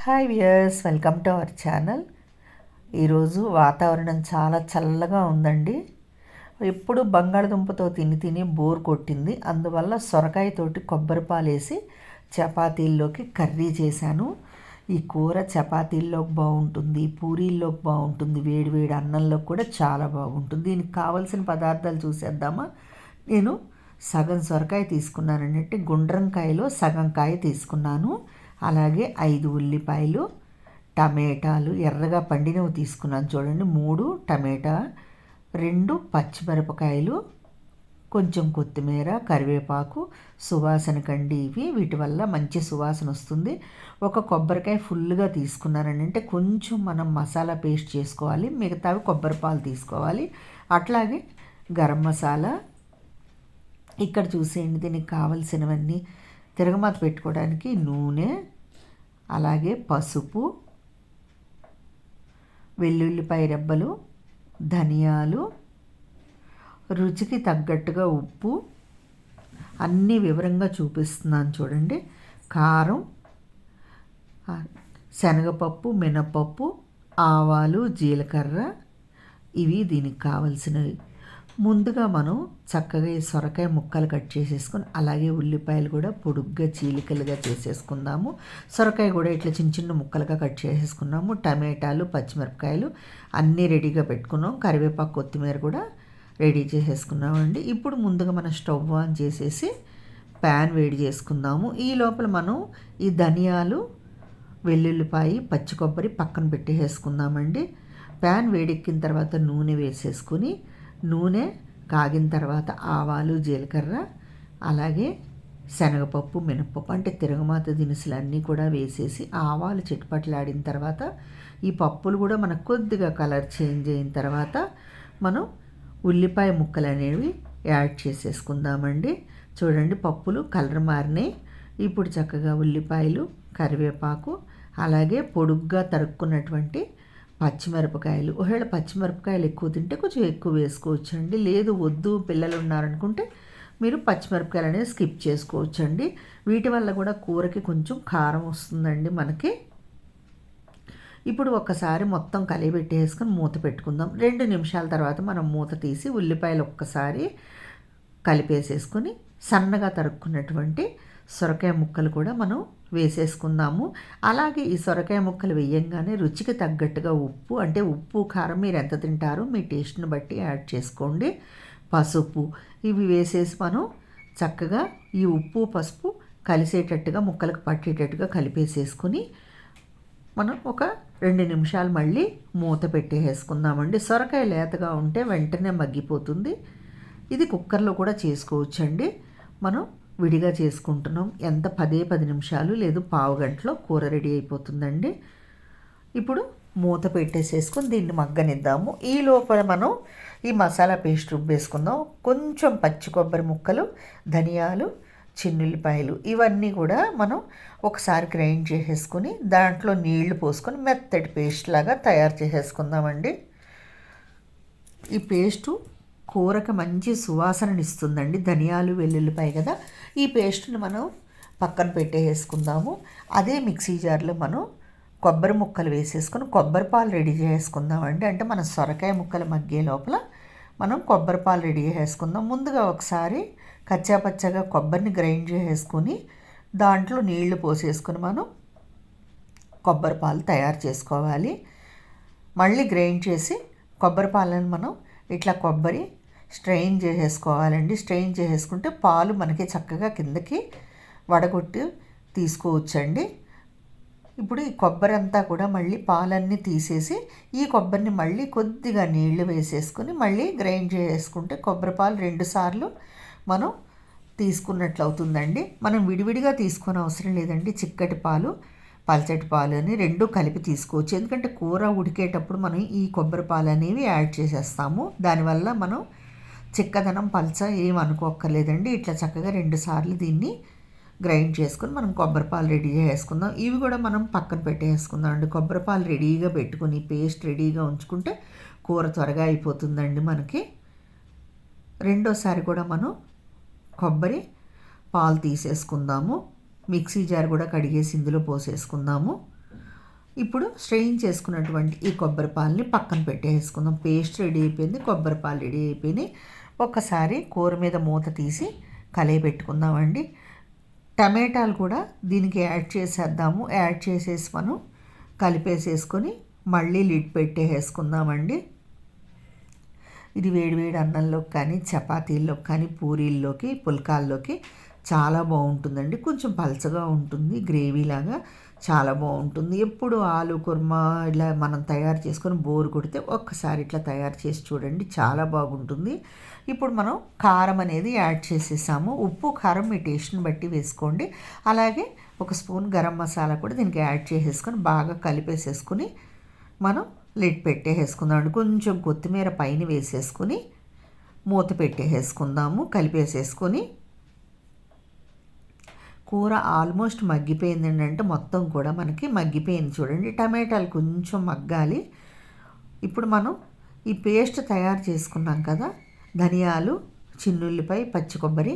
Hi viewers, welcome to our channel. ఈరోజు వాతావరణం చాలా చల్లగా ఉందండి. ఎప్పుడు బంగాళదుంపతో తిని తిని బోర్ కొట్టింది. అందువల్ల సొరకాయతోటి కొబ్బరి పాలేసి చపాతీల్లోకి కర్రీ చేశాను. ఈ కూర చపాతీల్లోకి బాగుంటుంది, పూరీల్లోకి బాగుంటుంది, వేడి వేడి అన్నంలోకి కూడా చాలా బాగుంటుంది. దీనికి కావలసిన పదార్థాలు చూసేద్దామా. నేను సగం సొరకాయ తీసుకున్నానండి, అంటే గుండ్రంకాయలో సగం కాయ తీసుకున్నాను. అలాగే 5 ఉల్లిపాయలు, టమాటాలు ఎర్రగా పండినవి తీసుకున్నాను చూడండి, 3 టమాటా, 2 పచ్చిమిరపకాయలు, కొంచెం కొత్తిమీర, కరివేపాకు, సువాసన కండి ఇవి. వీటి వల్ల మంచి సువాసన వస్తుంది. ఒక కొబ్బరికాయ ఫుల్గా తీసుకున్నానండి, అంటే కొంచెం మనం మసాలా పేస్ట్ చేసుకోవాలి, మిగతావి కొబ్బరి పాలు తీసుకోవాలి. అట్లాగే గరం మసాలా. ఇక్కడ చూసేయండి, దీనికి కావలసినవన్నీ: తిరగమాత పెట్టుకోవడానికి నూనె, అలాగే పసుపు, వెల్లుల్లిపాయ రెబ్బలు, ధనియాలు, రుచికి తగ్గట్టుగా ఉప్పు, అన్నీ వివరంగా చూపిస్తున్నాను చూడండి. కారం, శనగపప్పు, మినపప్పు, ఆవాలు, జీలకర్ర, ఇవి దీనికి కావలసినవి. ముందుగా మనం చక్కగా ఈ సొరకాయ ముక్కలు కట్ చేసేసుకొని, అలాగే ఉల్లిపాయలు కూడా పొడుగ్గా చీలికలుగా చేసేసుకుందాము. సొరకాయ కూడా ఇట్లా చిన్న చిన్న ముక్కలుగా కట్ చేసేసుకున్నాము. టమాటాలు, పచ్చిమిరపకాయలు అన్నీ రెడీగా పెట్టుకున్నాం. కరివేపాకు, కొత్తిమీర కూడా రెడీ చేసేసుకున్నామండి. ఇప్పుడు ముందుగా మనం స్టవ్ ఆన్ చేసేసి ప్యాన్ వేడి చేసుకుందాము. ఈ లోపల మనం ఈ ధనియాలు, వెల్లుల్లిపాయ, పచ్చి కొబ్బరి పక్కన పెట్టేసుకుందామండి. ప్యాన్ వేడెక్కిన తర్వాత నూనె వేసేసుకుని, నూనె కాగిన తర్వాత ఆవాలు, జీలకర్ర, అలాగే శనగపప్పు, మినపప్పు, అంటే తిరగమాత దినుసులు అన్నీ కూడా వేసేసి ఆవాలు చిటపట్లాడిన తర్వాత ఈ పప్పులు కూడా మనకు కొద్దిగా కలర్ చేంజ్ అయిన తర్వాత మనం ఉల్లిపాయ ముక్కలు అనేవి యాడ్ చేసేసుకుందామండి. చూడండి, పప్పులు కలర్ మారినాయి. ఇప్పుడు చక్కగా ఉల్లిపాయలు, కరివేపాకు, అలాగే పొడుగ్గా తరుక్కున్నటువంటి పచ్చిమిరపకాయలు. ఒకవేళ పచ్చిమిరపకాయలు ఎక్కువ తింటే కొంచెం ఎక్కువ వేసుకోవచ్చండి, లేదు వద్దు పిల్లలు ఉన్నారనుకుంటే మీరు పచ్చిమిరపకాయలు అనేది స్కిప్ చేసుకోవచ్చండి. వీటి వల్ల కూడా కూరకి కొంచెం కారం వస్తుందండి మనకి. ఇప్పుడు ఒక్కసారి మొత్తం కలిపెట్టేసుకొని మూత పెట్టుకుందాం. 2 నిమిషాల తర్వాత మనం మూత తీసి ఉల్లిపాయలు ఒక్కసారి కలిపేసేసుకొని సన్నగా తరుక్కున్నటువంటి సొరకాయ ముక్కలు కూడా మనం వేసేసుకుందాము. అలాగే ఈ సొరకాయ ముక్కలు వేయంగానే రుచికి తగ్గట్టుగా ఉప్పు, అంటే ఉప్పు కారం మీరు ఎంత తింటారో మీ టేస్ట్ని బట్టి యాడ్ చేసుకోండి. పసుపు, ఇవి వేసేసి మనం చక్కగా ఈ ఉప్పు పసుపు కలిసేటట్టుగా ముక్కలకు పట్టేటట్టుగా కలిపేసేసుకుని మనం ఒక 2 నిమిషాలు మళ్ళీ మూత పెట్టేసుకుందామండి. సొరకాయ లేతగా ఉంటే వెంటనే మగ్గిపోతుంది. ఇది కుక్కర్లో కూడా చేసుకోవచ్చండి. మనం విడిగా చేసుకుంటున్నాం. ఎంత 10 నిమిషాలు లేదు పావు గంటలో కూర రెడీ అయిపోతుందండి. ఇప్పుడు మూత పెట్టేసేసుకొని దీన్ని మగ్గనిద్దాము. ఈ లోపల మనం ఈ మసాలా పేస్ట్ రుబ్బేసుకుందాం. కొంచెం పచ్చి కొబ్బరి ముక్కలు, ధనియాలు, చిన్నుల్లిపాయలు, ఇవన్నీ కూడా మనం ఒకసారి గ్రైండ్ చేసేసుకొని దాంట్లో నీళ్లు పోసుకొని మెత్తటి పేస్ట్ లాగా తయారు చేసేసుకుందామండి. ఈ పేస్టు కూరకు మంచి సువాసననిస్తుందండి. ధనియాలు, వెల్లుల్లిపాయ కదా. ఈ పేస్ట్ని మనం పక్కన పెట్టేసుకుందాము. అదే మిక్సీ జార్లో మనం కొబ్బరి ముక్కలు వేసేసుకొని కొబ్బరి పాలు రెడీ చేసుకుందామండి. అంటే మన సొరకాయ ముక్కలు మగ్గే లోపల మనం కొబ్బరి పాలు రెడీ చేసుకుందాం. ముందుగా ఒకసారి కచ్చాపచ్చగా కొబ్బరిని గ్రైండ్ చేసుకొని దాంట్లో నీళ్లు పోసేసుకొని మనం కొబ్బరి పాలు తయారు చేసుకోవాలి. మళ్ళీ గ్రైండ్ చేసి కొబ్బరి పాలను మనం ఇట్లా కొబ్బరి స్ట్రెయిన్ చేసేసుకోవాలండి. స్ట్రెయిన్ చేసేసుకుంటే పాలు మనకి చక్కగా కిందకి వడగొట్టి తీసుకోవచ్చండి. ఇప్పుడు ఈ కొబ్బరి అంతా కూడా మళ్ళీ పాలన్నీ తీసేసి ఈ కొబ్బరిని మళ్ళీ కొద్దిగా నీళ్లు వేసేసుకొని మళ్ళీ గ్రైండ్ చేసుకుంటే కొబ్బరి పాలు 2 సార్లు మనం తీసుకున్నట్లు అవుతుందండి. మనం విడివిడిగా తీసుకొని అవసరం లేదండి. చిక్కటి పాలు, పల్చటి పాలు అని 2 కలిపి తీసుకోవచ్చు. ఎందుకంటే కూర ఉడికేటప్పుడు మనం ఈ కొబ్బరి పాలు అనేవి యాడ్ చేసేస్తాము. దానివల్ల మనం చిక్కదనం పల్చ ఏం అనుకోక్కర్లేదండి. ఇట్లా చక్కగా 2 సార్లు దీన్ని గ్రైండ్ చేసుకొని మనం కొబ్బరి పాలు రెడీ చేసుకుందాం. ఇవి కూడా మనం పక్కన పెట్టేసుకుందాం అండి. కొబ్బరి పాలు రెడీగా పెట్టుకుని పేస్ట్ రెడీగా ఉంచుకుంటే కూర త్వరగా అయిపోతుందండి మనకి. రెండోసారి కూడా మనం కొబ్బరి పాలు తీసేసుకుందాము. మిక్సీ జార్ కూడా కడిగేసి ఇందులో పోసేసుకుందాము. ఇప్పుడు స్ట్రెయిన్ చేసుకున్నటువంటి ఈ కొబ్బరి పాలని పక్కన పెట్టేసుకుందాం. పేస్ట్ రెడీ అయిపోయింది, కొబ్బరి పాలు రెడీ అయిపోయినాయి. ఒక్కసారి కూర మీద మూత తీసి పెట్టుకుందామండి. టమాటాలు కూడా దీనికి యాడ్ చేసేద్దాము. యాడ్ చేసేసి మనం కలిపేసేసుకొని మళ్ళీ లిడ్ పెట్టేసుకుందామండి. ఇది వేడివేడి అన్నంలోకి కానీ, చపాతీల్లోకి కానీ, పూరీల్లోకి, పుల్కాల్లోకి చాలా బాగుంటుందండి. కొంచెం పలచగా ఉంటుంది, గ్రేవీలాగా చాలా బాగుంటుంది. ఎప్పుడు ఆలు కుర్మా ఇలా మనం తయారు చేసుకొని బోరు కొడితే ఒక్కసారి ఇట్లా తయారు చేసి చూడండి, చాలా బాగుంటుంది. ఇప్పుడు మనం కారం అనేది యాడ్ చేసేసాము. ఉప్పు కారం మీ టేస్ట్ని బట్టి వేసుకోండి. అలాగే ఒక స్పూన్ గరం మసాలా కూడా దీనికి యాడ్ చేసేసుకొని బాగా కలిపేసేసుకుని మనం లిడ్ పెట్టేసుకుందాం. కొంచెం కొత్తిమీర పైన వేసేసుకుని మూత పెట్టేసుకుందాము. కలిపేసేసుకొని కూర ఆల్మోస్ట్ మగ్గిపోయిందండి. అంటే మొత్తం కూడా మనకి మగ్గిపోయింది చూడండి. టమాటాలు కొంచెం మగ్గాలి. ఇప్పుడు మనం ఈ పేస్ట్ తయారు చేసుకున్నాం కదా, ధనియాలు, చిన్నుల్లిపాయ, పచ్చి కొబ్బరి,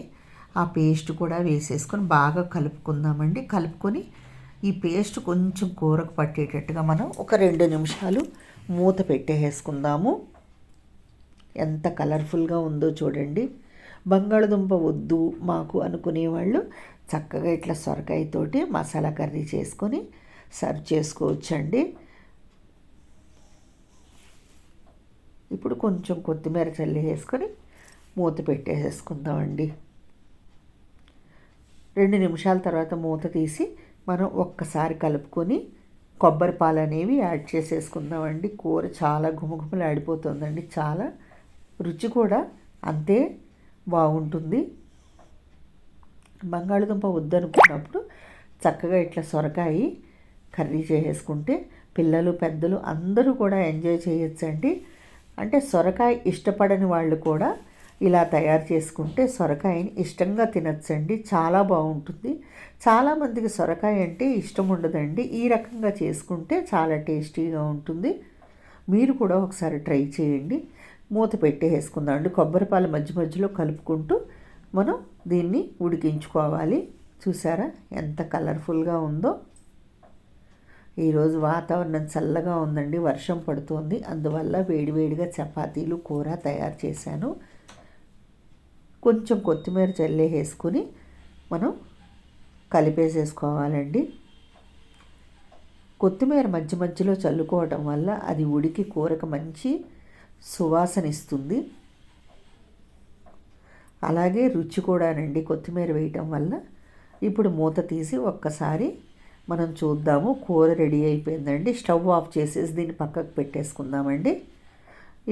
ఆ పేస్ట్ కూడా వేసేసుకొని బాగా కలుపుకుందామండి. కలుపుకొని ఈ పేస్ట్ కొంచెం కూరకు పట్టేటట్టుగా మనం ఒక 2 నిమిషాలు మూత పెట్టేసుకుందాము. ఎంత కలర్ఫుల్గా ఉందో చూడండి. బంగాళదుంప వద్దు మాకు అనుకునేవాళ్ళు చక్కగా ఇట్లా సొరకాయతోటి మసాలా కర్రీ చేసుకొని సర్వ్ చేసుకోవచ్చండి. ఇప్పుడు కొంచెం కొత్తిమీర చల్లి వేసుకొని మూత పెట్టేసుకుందామండి. 2 నిమిషాల తర్వాత మూత తీసి మనం ఒక్కసారి కలుపుకొని కొబ్బరి పాలు అనేవి యాడ్ చేసేసుకుందామండి. కూర చాలా గుమగుమలాడిపోతుందండి. చాలా రుచి కూడా అంతే బాగుంటుంది. బంగాళదుంప వద్దనుకున్నప్పుడు చక్కగా ఇట్లా సొరకాయ కర్రీ చేసుకుంటే పిల్లలు, పెద్దలు అందరూ కూడా ఎంజాయ్ చేయొచ్చండి. అంటే సొరకాయ ఇష్టపడని వాళ్ళు కూడా ఇలా తయారు చేసుకుంటే సొరకాయని ఇష్టంగా తినచ్చండి. చాలా బాగుంటుంది. చాలామందికి సొరకాయ అంటే ఇష్టం ఉండదండి. ఈ రకంగా చేసుకుంటే చాలా టేస్టీగా ఉంటుంది. మీరు కూడా ఒకసారి ట్రై చేయండి. మూత పెట్టేసుకుందామండి. కొబ్బరి పాలు మధ్య మధ్యలో కలుపుకుంటూ మనం దీన్ని ఉడికించుకోవాలి. చూసారా ఎంత కలర్ఫుల్గా ఉందో. ఈరోజు వాతావరణం చల్లగా ఉందండి, వర్షం పడుతోంది. అందువల్ల వేడివేడిగా చపాతీలు, కూర తయారు చేశాను. కొంచెం కొత్తిమీర చల్లేసుకుని మనం కలిపేసేసుకోవాలండి. కొత్తిమీర మధ్య మధ్యలో చల్లుకోవటం వల్ల అది ఉడికి కూరకు మంచి సువాసన ఇస్తుంది. అలాగే రుచి కూడానండి కొత్తిమీర వేయటం వల్ల. ఇప్పుడు మూత తీసి ఒక్కసారి మనం చూద్దాము. కూర రెడీ అయిపోయిందండి. స్టవ్ ఆఫ్ చేసేసి దీన్ని పక్కకు పెట్టేసుకుందామండి.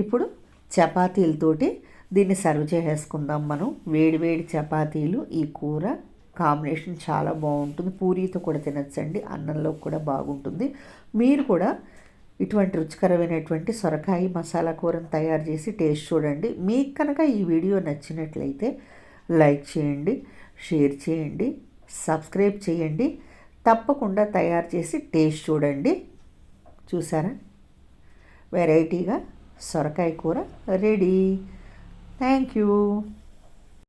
ఇప్పుడు చపాతీలతోటి దీన్ని సర్వ్ చేసేసుకుందాం. మనం వేడివేడి చపాతీలు, ఈ కూర కాంబినేషన్ చాలా బాగుంటుంది. పూరీతో కూడా తినచ్చండి, అన్నంలో కూడా బాగుంటుంది. మీరు కూడా ఇటువంటి రుచికరమైనటువంటి సొరకాయ మసాలా కూరను తయారు చేసి టేస్ట్ చూడండి. మీకు కనుక ఈ వీడియో నచ్చినట్లయితే లైక్ చేయండి, షేర్ చేయండి, సబ్స్క్రైబ్ చేయండి. తప్పకుండా తయారు చేసి టేస్ట్ చూడండి. చూసారా, వెరైటీగా సొరకాయ కూర రెడీ. Thank you.